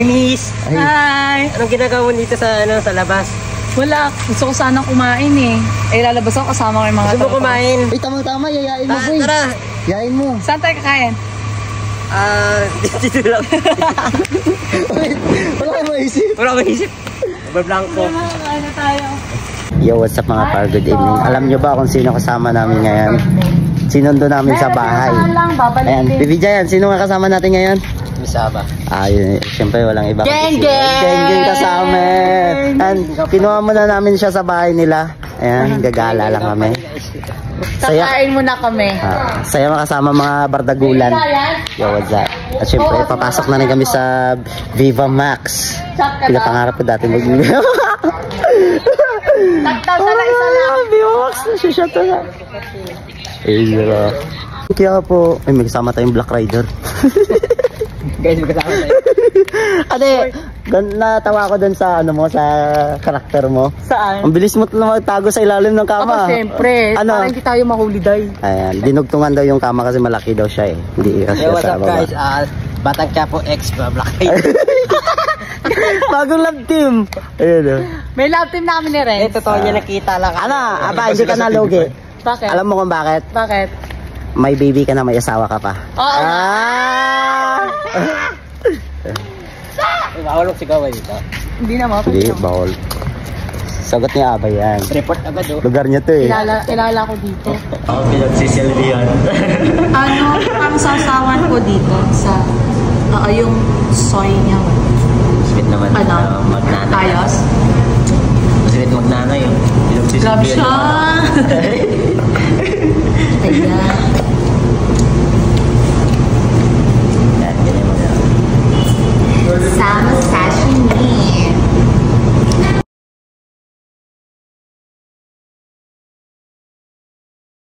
Miss! Hi! Anong ginagawa mo dito sa labas? Wala. Gusto ko sanang kumain eh. Ay, lalabas ako kasama ko yung mga Gusto mo kumain? Ay, tama-tama. Yayain mo, boy. Tara! Yayain mo. Saan tayo kakain? Dito lang. Wala kang maisip. Wala akong maisip. Blanco. Kakain na tayo. Yo, what's up mga par? Good evening. Alam nyo ba kung sino kasama namin ngayon? Sinundo namin sa bahay. Ayan, Bibijayan, sino nga kasama natin ngayon? Misaba. Ayun, siyempre walang iba. Geng! Geng kasama. And kinuha muna namin siya sa bahay nila. Ayan, gagala lang kami. Kakain muna kami. Saya makasama mga bardagulan. Yo, what's up? At siyempre, papasok na rin kami sa Viva Max. Pinapangarap ko dati mag-Viva Taktaw na lang isa lang. Viva Max, nasishot na. Kaya po, ay may kasama tayong Black Rider. Guys, magkasama tayo. Ate, natawa ko dun sa ano mo, sa karakter mo. Saan? Ang bilis mo na magtago sa ilalim ng kama. Ako siyempre. Ano? Para hindi tayo mahuli day. Ayan, dinugtungan daw yung kama kasi malaki daw siya eh. Hindi kasi What's sa up baba. guys? Batang Quiapo X Black Rider. Bagong love team. Ayun o. May love team namin ni Ren. Totoo niya nakita lang. Ano, aba, hindi ka nalugi. Bakit? Alam mo kung bakit? Bakit? May baby ka na, may asawa ka pa. Oo. Bawal ko sigaw dito. Hindi naman. Hindi, bawal. Sagot niya Abay yan. Report agad oh. Lugar niya to eh. Kilala ko dito. Ako pinagsisilbi yan. Ano, ang sasawan ko dito sa yung soy niya. Sweet naman. Ano? Magnanay. Tayos? Sweet magnanay yun. Love siya. Ayan.